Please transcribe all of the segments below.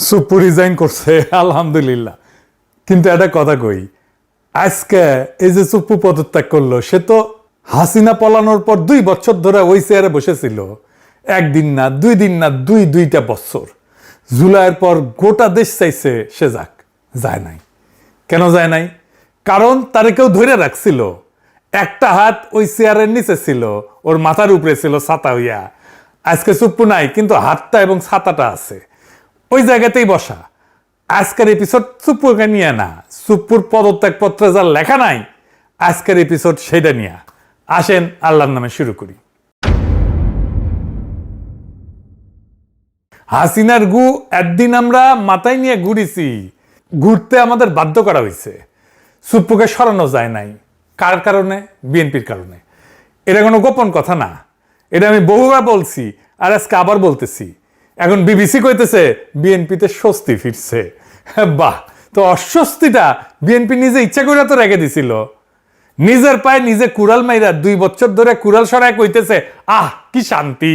সুপ্পু resign করছে আলহামদুলিল্লাহ। কিন্তু একটা কথা কই, আজকে এই যে সুপ্পু পদত্যাগ করলো, সে তো হাসিনা পলানোর পর 2 বছর ধরে ওই চেয়ারে বসেছিল। একদিন না, 2 দিন না, দুইটা বছর। জুলাইয়ের পর গোটা দেশ চাইছে সে যাক, যায় নাই। কেন যায় নাই? কারণ তারে কেউ ধরে রাখছিল। একটা হাত ওই চেয়ারের নিচে ছিল, ওর মাথার উপরে ছিল ছাতা হইয়া। আজকে সুপ্পু নাই, কিন্তু হাতটা এবং ছাতাটা আছে, ওই জায়গাতেই বসা। আজকের এপিসোড সুপ্পুকে নিয়ে না, সুপ্পুর পদত্যাগ পত্রে যা লেখা নাই, আজকের এপিসোড সেটা নিয়ে। আসেন আল্লাহর নামে শুরু করি। হাসিনার গু একদিন আমরা মাথায় নিয়ে ঘুরেছি, ঘুরতে আমাদের বাধ্য করা হয়েছে। সুপ্পুকে সরানো যায় নাই। কার কারণে? বিএনপির কারণে। এটা কোনো গোপন কথা না, এটা আমি বহুবার বলছি, আর আজকে আবার বলতেছি। এখন বিবিসি কইতেছে বিএনপিতে স্বস্তি ফিরছে। বাহ! তো অস্বস্তিটা বিএনপি নিজে ইচ্ছা করে তো রেখে দিছিল। নিজের পায়ে নিজে কুড়াল মাইরা 2 বছর ধরে কুড়াল সরায় কইতেছে আহ কি শান্তি।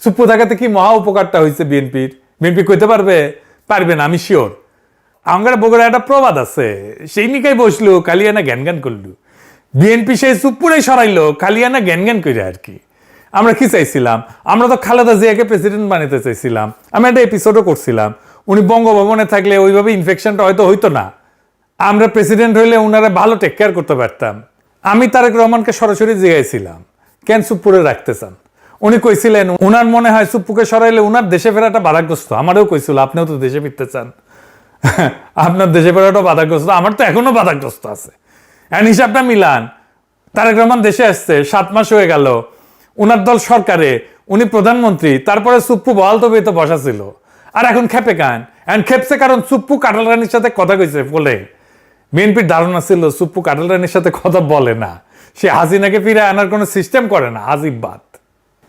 সুপ্পু থাকাতে কি মহা উপকারটা হয়েছে বিএনপির? বিএনপি কইতে পারবে? পারবে না, আমি শিওর। আমার বগুড়া একটা প্রবাদ আছে, সেই নিকাই বসলো কালিয়ানা জ্ঞান জ্ঞান করলো। বিএনপি সেই সুপ্পুরাই সরাইলো কালিয়ানা জ্ঞান জ্ঞান করে আর কি। আমরা কি চাইছিলাম? আমরা তো খালেদা জিয়াকে প্রেসিডেন্ট বানাতে চাইছিলাম। আমি একটা এপিসোডও করছিলাম, উনি বঙ্গভবনে থাকলে ওইভাবে ইনফেকশনটা হয়তো হইতো না। আমরা প্রেসিডেন্ট হইলে ওনারা ভালো টেক কেয়ার করতে পারতাম। আমি তারেক রহমানকে সরাসরি জিজ্ঞাসিলাম কেন সুপ্পুরে রাখতে চান। উনি কইছিলেন উনার মনে হয় সুপ্পুকে সরাইলে উনার দেশে ফেরাটা বাধাগ্রস্ত। আমারও কইছিল আপনিও তো দেশে ফিরতে চান, আপনার দেশে ফেরাটা বাধাগ্রস্ত, আমার তো এখনো বাধাগ্রস্ত আছে। এখন হিসাবটা মিলান, তারেক রহমান দেশে আসছে 7 মাস হয়ে গেল, উনার দল সরকারে, উনি প্রধানমন্ত্রী, তারপরে সুপ্পু বহাল তবে তো বসা ছিল। আর এখন খেপে কান, এখন খেপছে কারণ সুপ্পু কাটাল রানীর সাথে কথা কইছে বলে। বিএনপির ধারণা ছিল সুপ্পু কাটাল রানীর সাথে কথা বলে না, সে হাসিনাকে ফিরে আনার কোনো সিস্টেম করে না, আজিব বাত।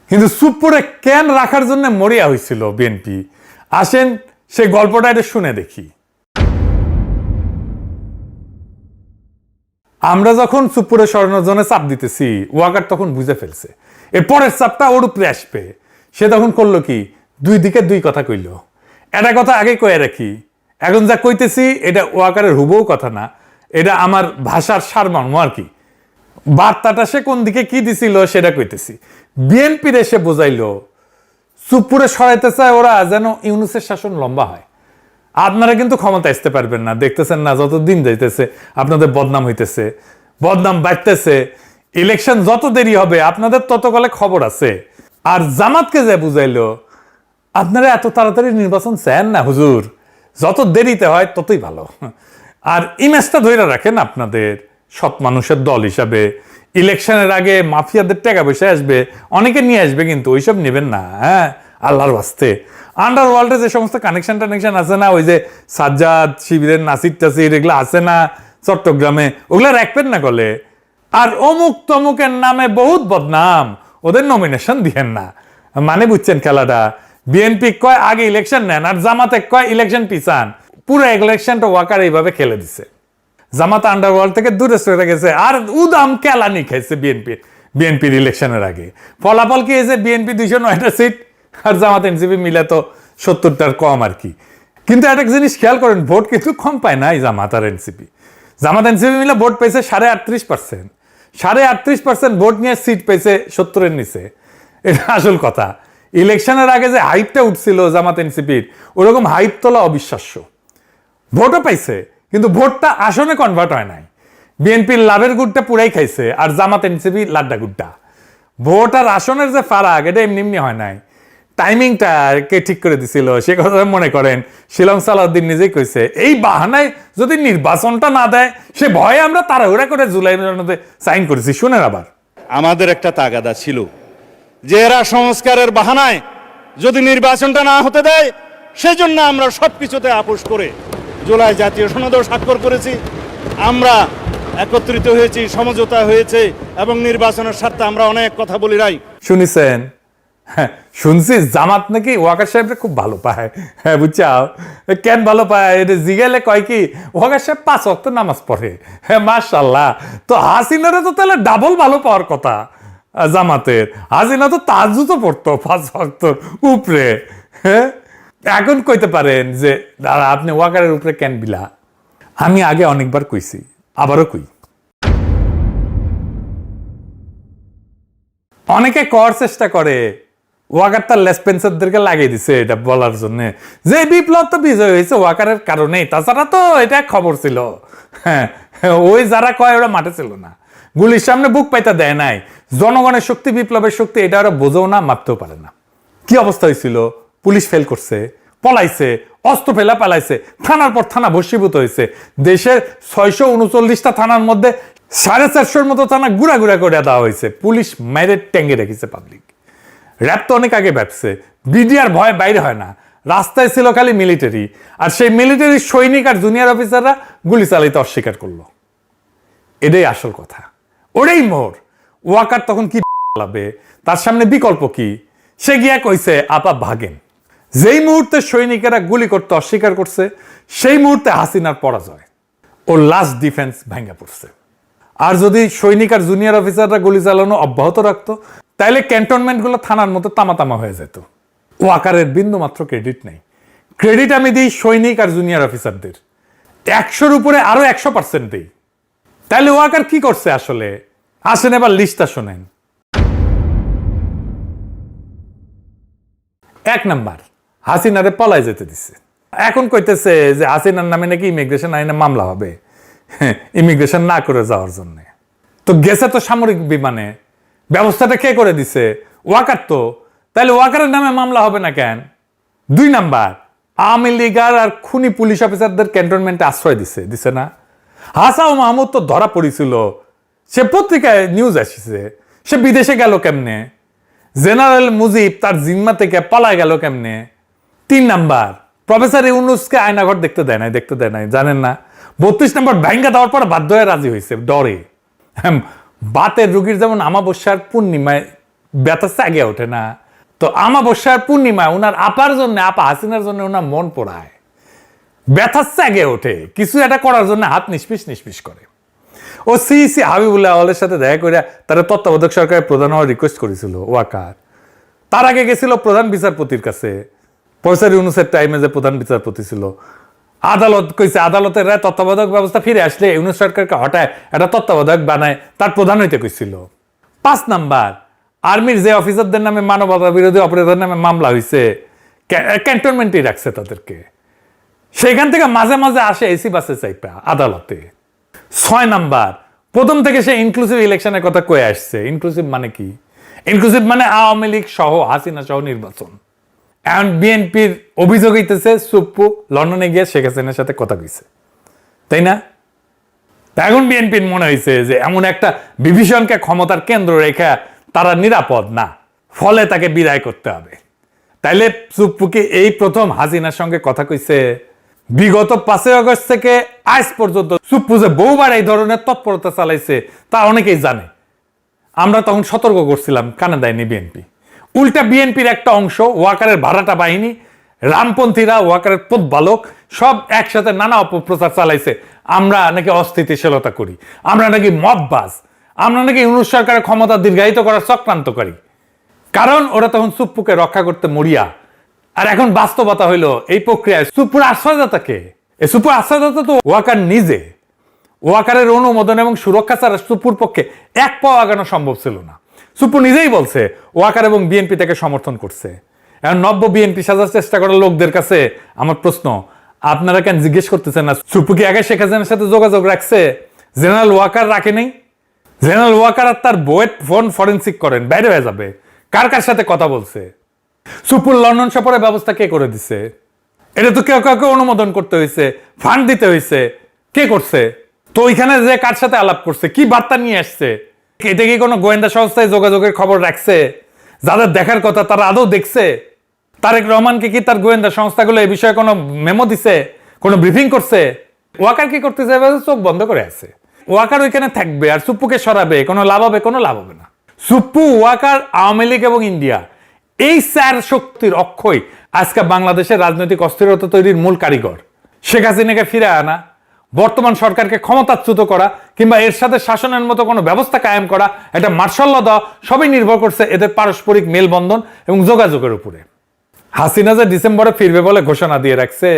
কিন্তু সুপ্পুরে কেন রাখার জন্য মরিয়া হয়েছিল বিএনপি, আসেন সেই গল্পটা এটা শুনে দেখি। আমরা যখন সুপ্পুরে সরানোর জন্য চাপ দিতেছি, ওয়াকার তখন বুঝে ফেলছে এর পরের চাপটা ওর উপরে আসবে। সে তখন করলো কি, 2 দিকে 2 কথা কইল। একটা কথা আগে কয়ে রাখি, এখন যা কইতেছি এটা ওয়াকারের হুবহু কথা না, এটা আমার ভাষার সারমর্ম আর কি। বার্তাটা সে কোন দিকে কি দিছিল সেটা কইতেছি। বিএনপির এসে বোঝাইলো সুপ্পুরে সরাইতে চায় ওরা যেন ইউনূসের শাসন লম্বা হয়। আপনারা কিন্তু ক্ষমতা আসতে পারবেন না, দেখতেছেন না যত দিন যাইতেছে আপনাদের বদনাম হইতেছে, বদনাম বাড়তেছে। ইলেকশন যত দেরি হবে আপনাদের তত কলে খবর আছে। আর জামাতকে যে বুঝাইলো আপনারা এত তাড়াতাড়ি নির্বাচন চান না হুজুর, যত দেরিতে হয় ততই ভালো। আর ইমেজটা ধরে রাখেন আপনাদের সৎ মানুষের দল হিসাবে। ইলেকশনের আগে মাফিয়াদের টাকা পয়সা আসবে, অনেকে নিয়ে আসবে, কিন্তু ওইসব নেবেন না, হ্যাঁ আল্লাহর ওয়াস্তে। আন্ডারওয়ার্ল্ডে যে সমস্ত কানেকশন আছে না, ওই যে সাজ্জাদ শিবিরের নাসির টাসির এগুলো আছে না চট্টগ্রামে, ওগুলো রাখবেন না গলে। আর অমুক তমুকের নামে বহুত বদনাম, ওদের নমিনেশন দিয়েন না। মানে বুঝছেন খেলাটা? বিএনপি কয় আগে ইলেকশন নেন, আর জামাতে কয় ইলেকশন পিছান। পুরো ইলেকশনটা ওয়াকার এইভাবে খেলে দিছে। জামাত আন্ডারওয়ার্ল্ড থেকে দূরে সরে গেছে, আর উদাম কেলানি খাইছে বিএনপির ইলেকশনের আগে। ফলাফল কি হয়েছে? বিএনপি 209টা সিট, আর জামাত এনসিপি মিলে তো 70টার কম আর কি। কিন্তু একটা জিনিস খেয়াল করেন, ভোট কিন্তু কম পায় না এই জামাত আর এনসিপি। জামাত এনসিপি মিলে ভোট পেয়েছে 38%। 38% ভোট নিয়ে সিট পেয়েছে 70-এর নিচে। এটা আসল কথা। ইলেকশনের আগে যে হাইপটা উঠছিল জামাত এনসিপির, ওরকম হাইপ তোলা অবিশ্বাস্য। ভোটও পাইছে, কিন্তু ভোটটা আসনে কনভার্ট হয় নাই। বিএনপির লাভের গুড়টা পুরাই খাইছে, আর জামাত এনসিপি লাড্ডা গুড়টা। ভোট আর আসনের যে ফারাক, এটা এমনি এমনি হয় নাই। টাইমিংটা কে ঠিক করে দিছিল সে কথা মনে করেন শিলং সালাউদ্দিন নিজেই কইছে, এই বাহানায় যদি নির্বাচনটা না দেয় সে ভয়ে আমরা তাড়াহুড়া করে জুলাই মধ্যে সাইন করেছি। শুনেন, আবার আমাদের একটা তাগাদা ছিল যে এরা সংস্কারের বাহানায় যদি নির্বাচনটা না হতে দেয়, সেজন্য আমরা সবকিছুতে আপোষ করে জুলাই জাতীয় সনদেও স্বাক্ষর করেছি। আমরা একত্রিত হয়েছি, সমঝোতা হয়েছে, এবং নির্বাচনের স্বার্থে আমরা অনেক কথা বলি নাই। শুনিছেন? হ্যাঁ শুনছি জামাত নাকি ওয়াকার সাহেবকে খুব ভালো পায়। হ্যাঁ বুঝছাও কেন ভালো পায়? এটা জিগেলে কয় কি ওয়াকার সাহেব 5 ওয়াক্ত নামাজ পড়ে। হ্যাঁ মাশাআল্লাহ। তো হাসিনারে তো তাহলে ডাবল ভালো পাওয়ার কথা জামাতের। হাসিনা তো তাহাজ্জুদও পড়তো 5 ওয়াক্তর উপরে। হ্যাঁ এখন কইতে পারেন যে দাদা আপনি ওয়াকারের উপরে কেন বিলা? আমি আগে অনেকবার কইছি, আবারও কই। অনেকে করার চেষ্টা করে ওয়াকার তার লেসপেন্সারদেরকে লাগিয়ে দিছে এটা বলার জন্য যে বিপ্লব তো বিজয় হয়েছে ওয়াকারের কারণেই, তাছাড়া তো এটা খবর ছিল। হ্যাঁ, ওই যারা কয় ওরা মাঠে ছিল না, গুলির সামনে বুক পাইতে দেয় নাই। জনগণের শক্তি, বিপ্লবের শক্তি এটা ওরা বোঝেও না, মাপতেও পারে না। কি অবস্থা হয়েছিল? পুলিশ ফেল করছে, পলাইছে, অস্ত্র ফেলা পালাইছে, থানার পর থানা ভস্মীভূত হয়েছে। দেশের 639টা থানার মধ্যে 450 মতো থানা গুড়া গুড়া করে দেওয়া হয়েছে। পুলিশ মেরে ট্যাঙ্গে রেখেছে পাবলিক। র্যাব তো অনেক আগে ব্যবসে, বিডিআর ভয় বাইরে হয় না, রাস্তায় ছিল খালি মিলিটারি, আর সেই মিলিটারি সৈনিক আর জুনিয়র অফিসাররা গুলি চালাইতে অস্বীকার করলো। এটাই আসল কথা, ওটাই মোর। ওয়াকার তখন কি লাভে, তার সামনে বিকল্প কি? সে গিয়া কইছে আপা ভাগেন। যেই মুহূর্তে সৈনিকেরা গুলি করতে অস্বীকার করছে, সেই মুহূর্তে হাসিনার পরাজয়, ওর লাস্ট ডিফেন্স ভেঙে পড়ছে। আর যদি সৈনিক আর জুনিয়র অফিসাররা গুলি চালানো অব্যাহত রাখতো, তাইলে ক্যান্টনমেন্টগুলো থানার মতো তামাতামা হয়ে যেত। ওয়াকারের বিন্দু মাত্র ক্রেডিট নেই। ক্রেডিট আমি দিই সৈনিক আর জুনিয়র অফিসারদের, 100-র উপরে আরো 100% দিই। তাইলে ওয়াকার কি করছে আসলে? আসেন এবার লিস্টটা শোনেন। 1 নাম্বার, হাসিনারে পলায় যেতে দিছে। এখন কইতেছে যে হাসিনার নামে নাকি ইমিগ্রেশন আইনে মামলা হবে ইমিগ্রেশন না করে যাওয়ার জন্য। তো গেছে তো সামরিক বিমানে, ব্যবস্থাটা কে করে দিছে? ওয়াকার তো। তাহলে ওয়াকারের নামে মামলা হবে না কেন? 2 নাম্বার, আওয়ামী লীগার আর খুনি পুলিশ অফিসারদের ক্যান্টনমেন্টে আশ্রয় দিছে না? হাসাও মাহমুদ তো ধরা পড়েছিল, সে পত্রিকায় নিউজ আসছে। সে বিদেশে গেল কেমনে? জেনারেল মুজিব তার জিম্মা থেকে পালায় গেল কেমনে? 3 নাম্বার, প্রফেসর ইউনুসকে আয়নাঘর দেখতে দেয় নাই, জানেন না? 32 নম্বর ভেঙ্গা দেওয়ার পর বাধ্য হয়ে রাজি হয়েছে ডরে। বাতের রুগীর যেমন আমাবস্যার পূর্ণিমায় ব্যথা আগে ওঠে না, তো আমাবস্যার পূর্ণিমায় ওনার আপার জন্য, আপা হাসিনার জন্য ওনার মন পোড়ায়, ব্যথা আগে ওঠে, কিছু একটা করার জন্য হাত নিষ্পিস করে। ও সিইসি হাবিবুল্লাহ আওয়ালের সাথে দেখা করে তারা তত্ত্বাবধায়ক সরকারের প্রধান হওয়ার রিকোয়েস্ট করেছিল ওয়াকার। তার আগে গেছিল প্রধান বিচারপতির কাছে, প্রফেসর ইউনুসের টাইমে যে প্রধান বিচারপতি ছিল। আদালত কইছে, আদালতের রায় তত্ত্বাবধায়ক ব্যবস্থা ফিরে আসলে ইউনুস সরকারকে হটায় একটা তত্ত্বাবধায়ক বানায় তার প্রধান হইতে কইছিল। 5 নাম্বার, আর্মির যে অফিসারদের নামে মানবতা বিরোধী অপরাধের নামে মামলা হয়েছে, ক্যান্টনমেন্টেই রাখছে তাদেরকে। সেখান থেকে মাঝে মাঝে আসে এসি বাসে চাইপা আদালতে। 6 নাম্বার, প্রথম থেকে সে ইনক্লুসিভ ইলেকশনের কথা কয়ে আসছে। ইনক্লুসিভ মানে কি? ইনক্লুসিভ মানে আওয়ামী লীগ সহ, হাসিনা সহ নির্বাচন। এখন বিএনপির অভিযোগ হইতেছে সুপ্পু লন্ডনে গিয়ে শেখ হাসিনার সাথে কথা কইছে, তাই না? এখন বিএনপির মনে হয়েছে যে এমন একটা বিভীষণকে ক্ষমতার কেন্দ্র রেখা তারা নিরাপদ না, ফলে তাকে বিদায় করতে হবে। তাইলে সুপ্পুকে এই প্রথম হাসিনার সঙ্গে কথা কইছে। বিগত 5 আগস্ট থেকে আজ পর্যন্ত সুপ্পু যে বহুবার এই ধরনের তৎপরতা চালাইছে তা অনেকেই জানে। আমরা তখন সতর্ক করছিলাম, কানে দেয়নি বিএনপি। উল্টা বিএনপির একটা অংশ, ওয়াকারের ভাড়াটা বাহিনী, রামপন্থীরা, ওয়াকারের প্রতিপালক সব একসাথে নানা অপপ্রচার চালাইছে। আমরা নাকি অস্থিতিশীলতা করি, আমরা নাকি মববাজ, আমরা নাকি ইউনুস সরকারের ক্ষমতা দীর্ঘায়িত করার চক্রান্তকারী। কারণ ওরা তখন সুপ্পুকে রক্ষা করতে মরিয়া। আর এখন বাস্তবতা হইলো এই প্রক্রিয়ায় সুপ্পুর আশ্রয়দাতা কে? এই সুপ্পুর আশ্রয়দাতা তো ওয়াকার নিজে। ওয়াকারের অনুমোদন এবং সুরক্ষা ছাড়া সুপ্পুর পক্ষে 1 পাও আগানো সম্ভব ছিল না। সুপ্পু নিজেই বলছে ওয়াকার এবং বিএনপি তাকে সমর্থন করছে। এখন নব্য বিএনপি সাজার চেষ্টা করা লোকদের কাছে আমার প্রশ্ন, আপনারা কেন জিজ্ঞেস করতেছেন না সুপ্পু কি আগে শেখ হাসিনার সাথে যোগাযোগ রাখছে? জেনারেল ওয়াকার রাখে নেই? জেনারেল ওয়াকার আর তার বইয়ের ফোন ফরেন্সিক করেন, বাইরে হয়ে যাবে কার কার সাথে কথা বলছে। সুপ্পুর লন্ডন সফরের ব্যবস্থা কে করে দিছে? এটা তো কেউ কাউকে অনুমোদন করতে হয়েছে, ফান্ড দিতে হয়েছে। কে করছে? তো ওইখানে যে কার সাথে আলাপ করছে, কি বার্তা নিয়ে আসছে? এটা কি কোনো গোয়েন্দা সংস্থায় যোগাযোগের খবর রাখছে? যাদের দেখার কথা তারা আদৌ দেখছে? তারেক রহমানকে কি তার গোয়েন্দা সংস্থাগুলো এই বিষয়ে কোনো মেমো দিছে, কোনো ব্রিফিং করছে? ওয়াকার কি করতেছে? চোখ বন্ধ করে আছে। ওয়াকার ওইখানে থাকবে আর সুপ্পুকে সরাবে, কোনো লাভ হবে না। সুপ্পু, ওয়াকার, আওয়ামী লীগ এবং ইন্ডিয়া, এই 4 শক্তির অক্ষয় আজকে বাংলাদেশের রাজনৈতিক অস্থিরতা তৈরির মূল কারিগর। শেখ হাসিনাকে ফিরে আনা, বর্তমান সরকারকে ক্ষমতাচ্যুত করা কিংবা এর সাথে শাসনের মতো কোনো ব্যবস্থা কায়েম করা, এটা মার্শাল ল দেওয়া, সবই নির্ভর করছে এদের পারস্পরিক মেলবন্ধন এবং যোগাযোগের উপরে। হাসিনা যে ডিসেম্বরে ফিরবে বলে ঘোষণা দিয়ে রাখছে,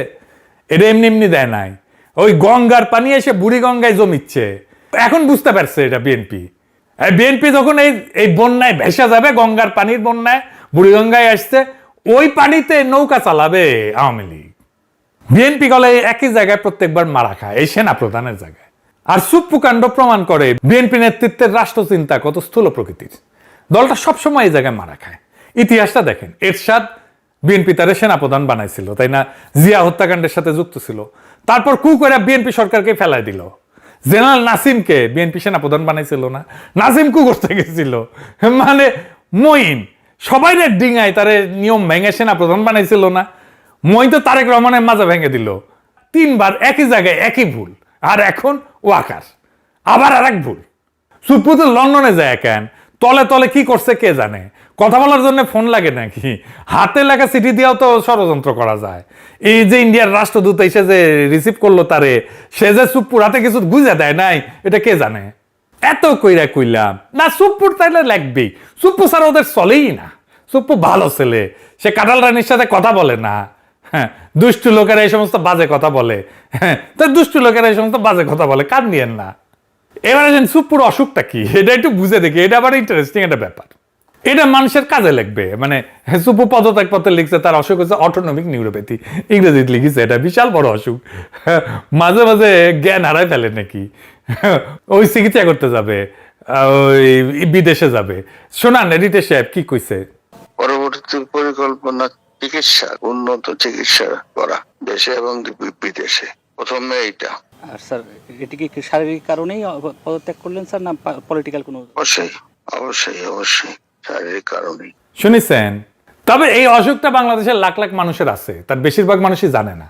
এটা এমনি এমনি দেয় নাই। ওই গঙ্গার পানি এসে বুড়ি গঙ্গায় জমিচ্ছে। এখন বুঝতে পারছে এটা বিএনপি। বিএনপি যখন এই বন্যায় ভেসে যাবে, গঙ্গার পানির বন্যায় বুড়ি গঙ্গায় আসছে, ওই পানিতে নৌকা চালাবে আওয়ামী লীগ। বিএনপি গলে একই জায়গায় প্রত্যেকবার মারা খায়, এই সেনা প্রধানের জায়গায়। আর সুপ্পু কাণ্ড প্রমাণ করে বিএনপি নেতৃত্বের রাষ্ট্রচিন্তা কত স্থূল প্রকৃতির। দলটা সবসময় এই জায়গায় মারা খায়। ইতিহাসটা দেখেন, এরশাদ বিএনপি তারে সেনাপ্রধান বানাইছিল, তাই না? জিয়া হত্যাকাণ্ডের সাথে যুক্ত ছিল। তারপর কু করে বিএনপি সরকারকে ফেলাই দিল। জেনারেল নাসিমকে বিএনপি সেনাপ্রধান বানাইছিল না? নাসিম কু করতে গেছিল, মানে মঈন সবাই ডিঙায় তারে নিয়ম ভেঙে সেনাপ্রধান বানাইছিল না? মই তো তারেক রহমানের মাজা ভেঙে দিল 3বার একই জায়গায় একই ভুল। আর এখন ওয়াকার আবার আর এক ভুল। সুপ্পু তো লন্ডনে যায় কেন? তলে তলে কি করছে কে জানে? কথা বলার জন্য ফোন লাগে নাকি? হাতে লেখা চিঠি দিয়েও তো ষড়যন্ত্র করা যায়। এই যে ইন্ডিয়ার রাষ্ট্রদূত এসে যে রিসিভ করলো তারে, সে যে সুপ্পুর হাতে কিছু বুঝে দেয় নাই, এটা কে জানে? এত কইরা কইলাম না, সুপ্পুর তাইলে লাগবেই। সুপ্পু ছাড়া ওদের চলেই না। সুপ্পু ভালো ছেলে, সে কাঁঠাল রানীর সাথে কথা বলে না। হ্যাঁ, দুষ্টু লোকেরা এই সমস্ত বাজে কথা বলে। হ্যাঁ, তো দুষ্টু লোকেরা এই সমস্ত বাজে কথা বলে, কান দিয়েন না। এবার সুপ্পুর অসুখটা কি এটা একটু বুঝে দেখি। এটা আবার ইন্টারেস্টিং একটা ব্যাপার। এটা মানুষের কাজে লাগবে। মানে সুপ্পু পদত্যাগ পত্রে লিখছে তার অসুখ হচ্ছে অটোনমিক নিউরোপ্যাথি, ইংরেজিতে লিখেছে। এটা বিশাল বড় অসুখ। মাঝে মাঝে জ্ঞান হারাই ফেলে নাকি, ওই চিকিৎসা করতে যাবে, ওই বিদেশে যাবে। শোনান রিটেশ সাহেব কি কইছে। পরবর্তী পরিকল্পনা চিকিৎসা, উন্নত চিকিৎসা করা দেশে এবং বিদেশে, প্রথমে এইটা। আর স্যার এটি কি শারীরিক কারণেই পদত্যাগ করলেন স্যার, না পলিটিক্যাল কোনো? অবশ্যই অবশ্যই অবশ্যই শারীরিক কারণেই। শুনেছেন? তবে এই অসুখটা বাংলাদেশের লাখ লাখ মানুষের আছে, তার বেশিরভাগ মানুষই জানে না।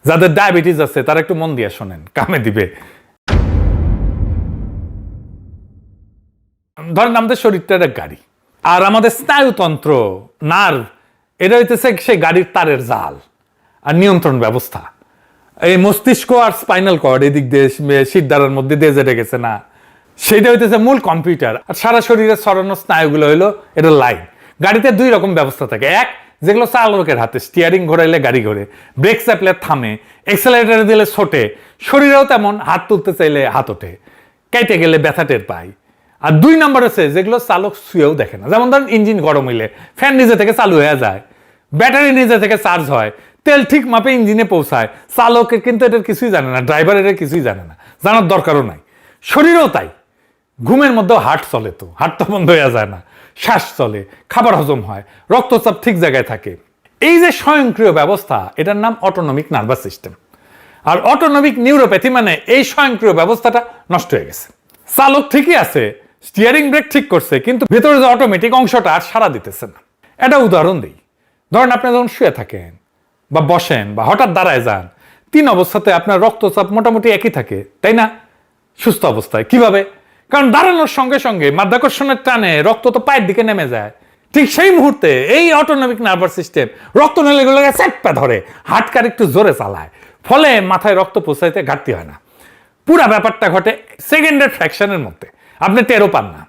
যাদের ডায়াবেটিস আছে তারা একটু মন দিয়ে শোনেন, কামে দিবে। ধরেন আমাদের শরীরটা একটা গাড়ি, আর আমাদের স্নায়ুতন্ত্র, নার্ভ, এটা হইতেছে সেই গাড়ির তারের জাল আর নিয়ন্ত্রণ ব্যবস্থা। এই মস্তিষ্ক আর স্পাইনাল কর্ড এদিক দিয়ে শিরদাঁড়ার মধ্যে দিয়ে যেটা গেছে না, সেইটা হইতেছে মূল কম্পিউটার। আর সারা শরীরে ছড়ানো স্নায়ুগুলো হইলো এটা লাইন। গাড়িতে 2 রকম ব্যবস্থা থাকে। এক, যেগুলো চালকের হাতে, স্টিয়ারিং ঘোরাইলে গাড়ি ঘোরে, ব্রেক চাপলে থামে, এক্সেলারেটর দিলে ছোটে। শরীরেও তেমন, হাত তুলতে চাইলে হাত ওঠে, কেটে গেলে ব্যথা টের পায়। আর 2 নম্বর আছে যেগুলো চালক শুয়েও দেখে না। যেমন ধরেন ইঞ্জিন গরম হইলে ফ্যান নিজে থেকে চালু হয়ে যায়, ব্যাটারি নিজে থেকে চার্জ হয়, তেল ঠিক মাপে ইঞ্জিনে পৌঁছায়। চালকের কিন্তু এটার কিছুই জানে না, ড্রাইভার এটার কিছুই জানে না, জানার দরকারও নাই। শরীরেও তাই। ঘুমের মধ্যেও হার্ট চলে, তো হার্ট তো বন্ধ হয়ে যায় না, শ্বাস চলে, খাবার হজম হয়, রক্তচাপ ঠিক জায়গায় থাকে। এই যে স্বয়ংক্রিয় ব্যবস্থা, এটার নাম অটোনমিক নার্ভাস সিস্টেম। আর অটোনমিক নিউরোপ্যাথি মানে এই স্বয়ংক্রিয় ব্যবস্থাটা নষ্ট হয়ে গেছে। চালক ঠিকই আছে, স্টিয়ারিং ব্রেক ঠিক করছে, কিন্তু ভেতরে যে অটোমেটিক অংশটা আর সাড়া দিতেছে না। এটা উদাহরণ দিই। ধরেন আপনি যখন শুয়ে থাকেন বা বসেন বা হঠাৎ দাঁড়ায় যান, 3 অবস্থাতে আপনার রক্তচাপ মোটামুটি একই থাকে, তাই না? সুস্থ অবস্থায়। কিভাবে? কারণ দাঁড়ানোর সঙ্গে সঙ্গে মাধ্যাকর্ষণের টানে রক্ত তো পায়ের দিকে নেমে যায়। ঠিক সেই মুহূর্তে এই অটোনমিক নার্ভাস সিস্টেম রক্তনালীগুলোকে চেপে ধরে, হার্টকার একটু জোরে চালায়, ফলে মাথায় রক্ত পৌঁছাইতে ঘাটতি হয় না। পুরা ব্যাপারটা ঘটে সেকেন্ডের ফ্র্যাকশনের মধ্যে, আপনি টেরও পান না।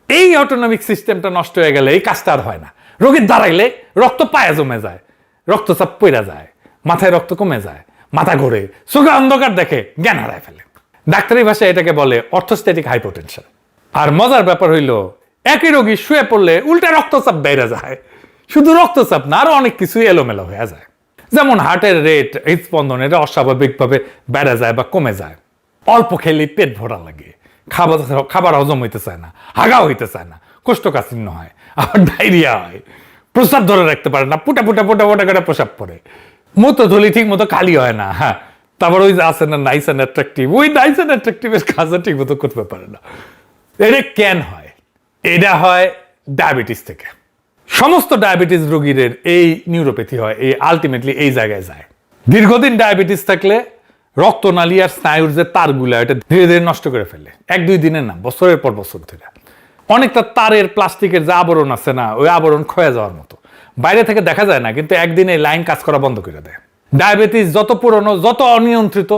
এই অটোনমিক সিস্টেমটা নষ্ট হয়ে গেলে এই কাজটা আর হয় না। রোগীর দাঁড়াইলে রক্ত পায়ে জমে যায়, রক্তচাপ পড়ে যায়, মাথায় রক্ত কমে যায়, মাথা ঘোরে, চোখে অন্ধকার দেখে, জ্ঞান হারায় ফেলে। ডাক্তারি ভাষায় এটাকে বলে অর্থোস্ট্যাটিক হাইপোটেনশন। আর মজার ব্যাপার হইল, একই রোগী শুয়ে পড়লে উল্টা রক্তচাপ বেড়ে যায়। শুধু রক্তচাপ না, আরো অনেক কিছুই এলোমেলো হয়ে যায়। যেমন হার্টের রেট, হৃদস্পন্দন, এটা অস্বাভাবিকভাবে বেড়ে যায় বা কমে যায়। অল্প খেলে পেট ভরা লাগে, খাবার হজম হইতে চায় না, হাগা হইতে চায় না, কোষ্ঠকাঠিন্য হয়, আবার ডায়রিয়া হয়, প্রস্রাব ধরে রাখতে পারে না, পুটা পুটা পুটা পুটা করে প্রস্রাব পড়ে, মূত্রথলি ঠিক মতো খালি হয় না। হ্যাঁ, তারপর ওই যে আছে না নাইস অ্যান্ড অ্যাট্রাকটিভ, ওই নাইস অ্যান্ড অ্যাট্রাকটিভের কাজও ঠিক মতো করতে পারে না। এটা কেন হয়? এটা হয় ডায়াবেটিস থেকে। সমস্ত ডায়াবেটিস রোগীর এই নিউরোপ্যাথি হয়, এই আলটিমেটলি এই জায়গায় যায়। দীর্ঘদিন ডায়াবেটিস থাকলে রক্তনালী আর স্নায়ুর যে তারগুলা, এটা ধীরে ধীরে নষ্ট করে ফেলে। 1-2 দিনের না, বছরের পর বছর ধরে। অনেকটা তারের প্লাস্টিকের যে আবরণ আছে না, ওই আবরণ ক্ষয়ে যাওয়ার মতো, বাইরে থেকে দেখা যায় না, কিন্তু একদিনে লাইন কাজ করা বন্ধ করে দেয়। ডায়াবেটিস যত পুরনো, যত অনিয়ন্ত্রিত,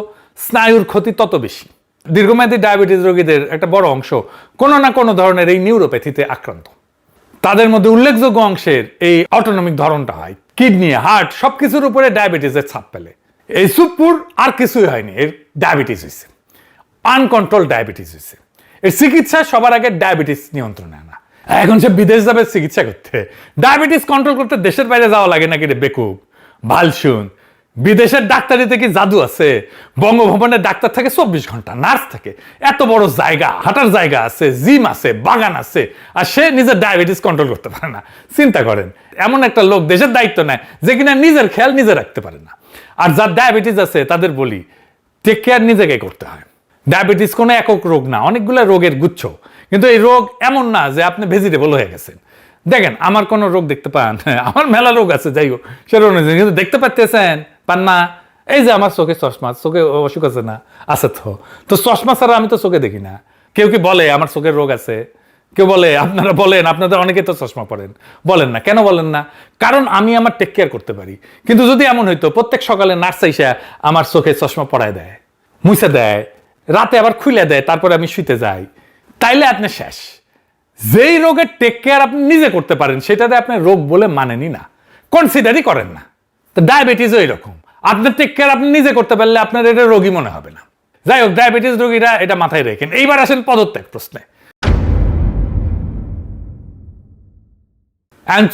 স্নায়ুর ক্ষতি তত বেশি। দীর্ঘমেয়াদী ডায়াবেটিস রোগীদের একটা বড় অংশ কোনো না কোনো ধরনের এই নিউরোপ্যাথিতে আক্রান্ত। তাদের মধ্যে উল্লেখযোগ্য অংশের এই অটোনমিক ধরনটা হয়। কিডনি, হার্ট সবকিছুর উপরে ডায়াবেটিসের ছাপ ফেলে। এই সুপ্পুর আর কিছুই হয়নি, এর ডায়াবেটিস হয়েছে, আনকন্ট্রোল ডায়াবেটিস হয়েছে। এর চিকিৎসা সবার আগে ডায়াবেটিস নিয়ন্ত্রণে আনা। এখন সে বিদেশ যাবে চিকিৎসা করতে, ডায়াবেটিস কন্ট্রোল করতে দেশের বাইরে যাওয়া লাগে নাকি রে বেকুব? ভাল শুন, বিদেশের ডাক্তারিতে কি জাদু আছে? বঙ্গভবনের ডাক্তার থাকে 24 ঘন্টা, নার্স থাকে, এত বড় জায়গা, হাঁটার জায়গা আছে, জিম আছে, বাগান আছে, আর সে নিজের ডায়াবেটিস কন্ট্রোল করতে পারে না। চিন্তা করেন, এমন একটা লোক দেশের দায়িত্ব নেয় যে কিনা নিজের খেয়াল নিজে রাখতে পারে না। আর যার ডায়াবেটিস আছে তাদের বলি টেক কেয়ার নিজেকে করতে হয়। ডায়াবেটিস কোনো একক রোগ না, অনেকগুলো রোগের গুচ্ছ। কিন্তু এই রোগ এমন না যে আপনি ভেজিটেবল হয়ে গেছেন। দেখেন, আমার কোনো রোগ দেখতে পান? আমার মেলা রোগ আছে, যাই হোক সেটা অনুযায়ী, কিন্তু দেখতে পাচ্ছেন পান না। এই যে আমার চোখে চশমা, চোখে অসুখ আছে না? আছে তো চশমা ছাড়া আমি তো চোখে দেখি না। কেউ কি বলে আমার চোখের রোগ আছে? কেউ বলে? আপনারা বলেন, আপনাদের অনেকে তো চশমা পড়েন, বলেন না কেন? বলেন না কারণ আমি আমার টেক কেয়ার করতে পারি। কিন্তু যদি এমন হইতো প্রত্যেক সকালে নার্স এসে আমার চোখে চশমা পরায় দেয়, মুছে দেয়, রাতে আবার খুলে দেয়, তারপরে আমি শুইতে যাই, তাইলে আপনি শেষ। যেই রোগের টেক কেয়ার আপনি নিজে করতে পারেন সেটাতে আপনি রোগ বলে মানেনি না, কনসিডারই করেন না। তো ডায়াবেটিসও এরকম, আপনার টেক কেয়ার আপনি নিজে করতে পারলে আপনার এটা রোগী মনে হবে না। যাই হোক, ডায়াবেটিস রোগীরা এটা মাথায় রেখেন। এইবার আসেন পদত্যাগ প্রশ্নে।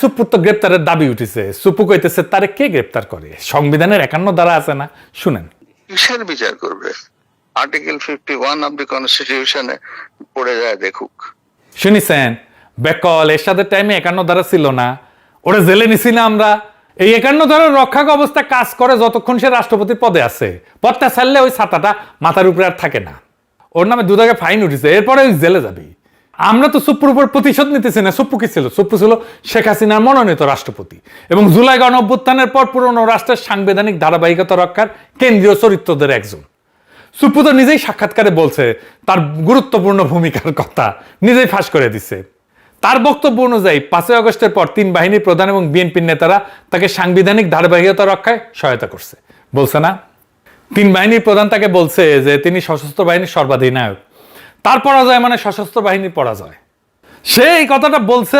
সুপ্পুর তো গ্রেপ্তারের দাবি উঠেছে। সুপ্পু কইতেছে তারে কে গ্রেপ্তার করে? সংবিধানের 51 ধারা আছে না? শুনেন। কিসের বিচার করবে? আর্টিকেল 51 অফ দি কনস্টিটিউশনে পড়ে যায়, দেখুক। শুনিছেন? বেকল এরশাদের টাইমে 51 ধারা ছিল না, ওরা জেলে নিছি না আমরা। এই 51 ধারার রক্ষাক অবস্থা কাজ করে যতক্ষণ সে রাষ্ট্রপতির পদে আছে। পদটা ছাড়লে ওই ছাতাটা মাথার উপরে আর থাকে না। ওর নামে 2 টাকা ফাইন উঠেছে, এরপরে ওই জেলে যাবি। আমরা তো সুপ্পুর উপর প্রতিশোধ নিতেছি না। সুপ্পু কি ছিল? সুপ্পু ছিল শেখ হাসিনার মনোনীত রাষ্ট্রপতি এবং জুলাই গণঅভ্যুত্থানের পর পুরনো রাষ্ট্রের সাংবিধানিক ধারাবাহিকতা রক্ষার কেন্দ্রীয় চরিত্রদের একজন। সুপ্পু তো নিজেই সাক্ষাৎকারে বলছে তার গুরুত্বপূর্ণ ভূমিকার কথা, নিজেই ফাঁস করে দিছে। তার বক্তব্য অনুযায়ী 5 আগস্টের পর 3 বাহিনীর প্রধান এবং বিএনপির নেতারা তাকে সাংবিধানিক ধারাবাহিকতা রক্ষায় সহায়তা করছে। বলছে না? 3 বাহিনীর প্রধান তাকে বলছে যে তিনি সশস্ত্র বাহিনীর সর্বাধিনায়ক। তার পরাজয় মানে সশস্ত্র বাহিনীর পরাজয়। সে এই কথাটা বলছে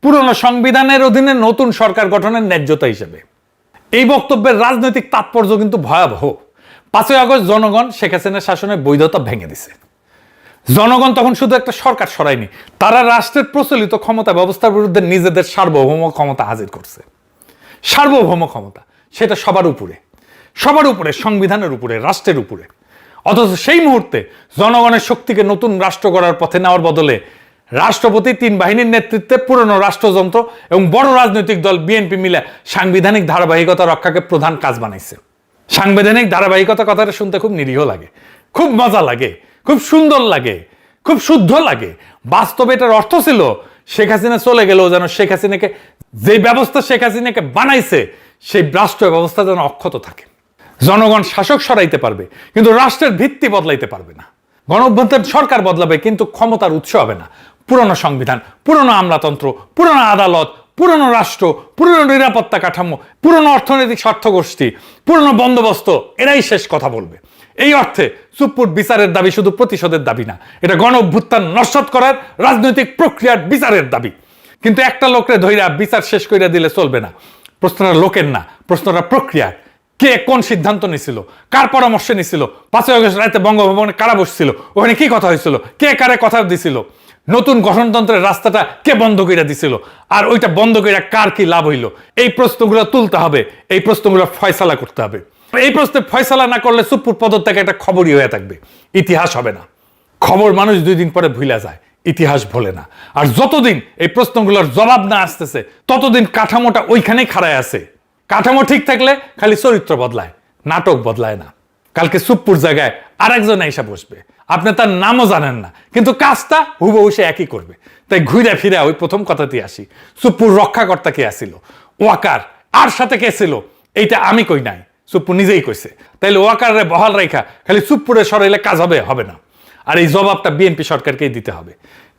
পুরনো সংবিধানের অধীনে নতুন সরকার গঠনের ন্যায্যতা হিসেবে। এই বক্তব্যের রাজনৈতিক তাৎপর্য কিন্তু ভয়াবহ। 5 আগস্ট জনগণ শেখ হাসিনার শাসনের বৈধতা ভেঙে দিছে। জনগণ তখন শুধু একটা সরকার সরায়নি, তারা রাষ্ট্রের প্রচলিত ক্ষমতা ব্যবস্থার বিরুদ্ধে নিজেদের সার্বভৌম ক্ষমতা হাজির করছে। সার্বভৌম ক্ষমতা, সেটা সবার উপরে, সবার উপরে, সংবিধানের উপরে, রাষ্ট্রের উপরে। অথচ সেই মুহূর্তে জনগণের শক্তিকে নতুন রাষ্ট্র গড়ার পথে নেওয়ার বদলে রাষ্ট্রপতি 3 বাহিনীর নেতৃত্বে পুরনো রাষ্ট্রযন্ত্র এবং বড় রাজনৈতিক দল বিএনপি মিলে সাংবিধানিক ধারাবাহিকতা রক্ষাকে প্রধান কাজ বানাইছে। সাংবিধানিক ধারাবাহিকতা কথাটা শুনতে খুব নিরীহ লাগে, খুব মজা লাগে, খুব সুন্দর লাগে, খুব শুদ্ধ লাগে। বাস্তবে এটার অর্থ ছিল শেখ হাসিনা চলে গেলেও যেন শেখ হাসিনাকে, যে ব্যবস্থা শেখ হাসিনাকে বানাইছে সেই রাষ্ট্র ব্যবস্থা যেন অক্ষত থাকে। জনগণ শাসক সরাইতে পারবে কিন্তু রাষ্ট্রের ভিত্তি বদলাইতে পারবে না। গণঅভ্যুত্থান সরকার বদলাবে কিন্তু ক্ষমতার উৎস হবে না। পুরনো সংবিধান, পুরনো আমলাতন্ত্র, পুরনো আদালত, পুরনো রাষ্ট্র, পুরনো নিরাপত্তা কাঠামো, পুরনো অর্থনৈতিক স্বার্থগোষ্ঠী, পুরনো বন্দোবস্ত, এরাই শেষ কথা বলবে। এই অর্থে সুপ্পুর বিচারের দাবি শুধু প্রতিশোধের দাবি না, এটা গণঅভ্যুত্থান নস্যাৎ করার রাজনৈতিক প্রক্রিয়ার বিচারের দাবি। কিন্তু একটা লোকরে ধইরা বিচার শেষ কইরা দিলে চলবে না। প্রশ্নটা লোকের না, প্রশ্নটা প্রক্রিয়ার। কে কোন সিদ্ধান্ত নিছিল, কার পরামর্শে নিছিল, 5 আগস্ট রাতে বঙ্গভবনে কারা বসছিল, ওখানে কি কথা হয়েছিল, কে কারে কথা দিছিল, নতুন গঠনতন্ত্রের রাস্তাটা কে বন্ধ করে দিছিল, আর ওইটা বন্ধ করে কার কি লাভ হইল। এই প্রশ্নগুলো তুলতে হবে, এই প্রশ্নগুলো ফয়সালা করতে হবে। এই প্রশ্নে ফয়সালা না করলে সুপ্পুর পদত্যাগ একটা খবরই হয়ে থাকবে, ইতিহাস হবে না। খবর মানুষ 2 দিন পরে ভুলে যায়, ইতিহাস ভোলে না। আর যতদিন এই প্রশ্নগুলোর জবাব না আসতেছে ততদিন কাঠামোটা ওইখানেই খাড়ায় আছে। কাঠামো ঠিক থাকলে খালি চরিত্র বদলায়, নাটক বদলায় না। কালকে সুপ্পুর জায়গায় আরেকজন এসে বসবে, আপনি তার নামও জানেন না, কিন্তু কাজটা হুবহু সে একই করবে। তাই ঘুরে ফিরে ওই প্রথম কথাতেই আসি, সুপ্পুর রক্ষাকর্তা কে আসিল, ওয়াকার, আর সাথে কে ছিল, এইটা আমি কই নাই, সুপ্পু নিজেই কইছে। তাইলে ওয়াকারে বহাল রাখা খালি সুপ্পুরে সরাইলে কাজ হবে? হবে না। আর এই জবাবটা বিএনপি সরকারকেই দিতে হবে।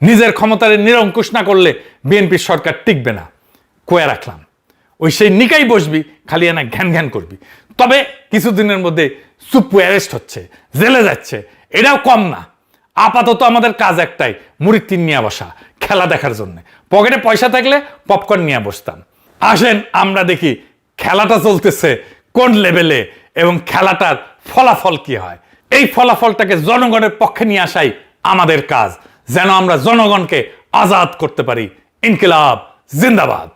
নিজের ক্ষমতার নিরঙ্কুশ না করলে বিএনপির সরকার টিকবে না। কয়ে রাখলাম, ওই সেই নিকাই বসবি, খালি এনা ঘ্যান ঘ্যান করবি। তবে কিছুদিনের মধ্যে সুপ্পু অ্যারেস্ট হচ্ছে, জেলে যাচ্ছে, এটাও কম না। আপাতত আমাদের কাজ একটাই, মুড়ির টিন নিয়ে বসা, খেলা দেখার জন্য। পকেটে পয়সা থাকলে পপকর্ন নিয়ে বসতাম। আসেন আমরা দেখি খেলাটা চলতেছে কোন লেভেলে এবং খেলাটার ফলাফল কি হয়। এই ফলাফলটাকে জনগণের পক্ষে নিয়ে আসাই আমাদের কাজ, যেন আমরা জনগণকে আজাদ করতে পারি। ইনকিলাব জিন্দাবাদ।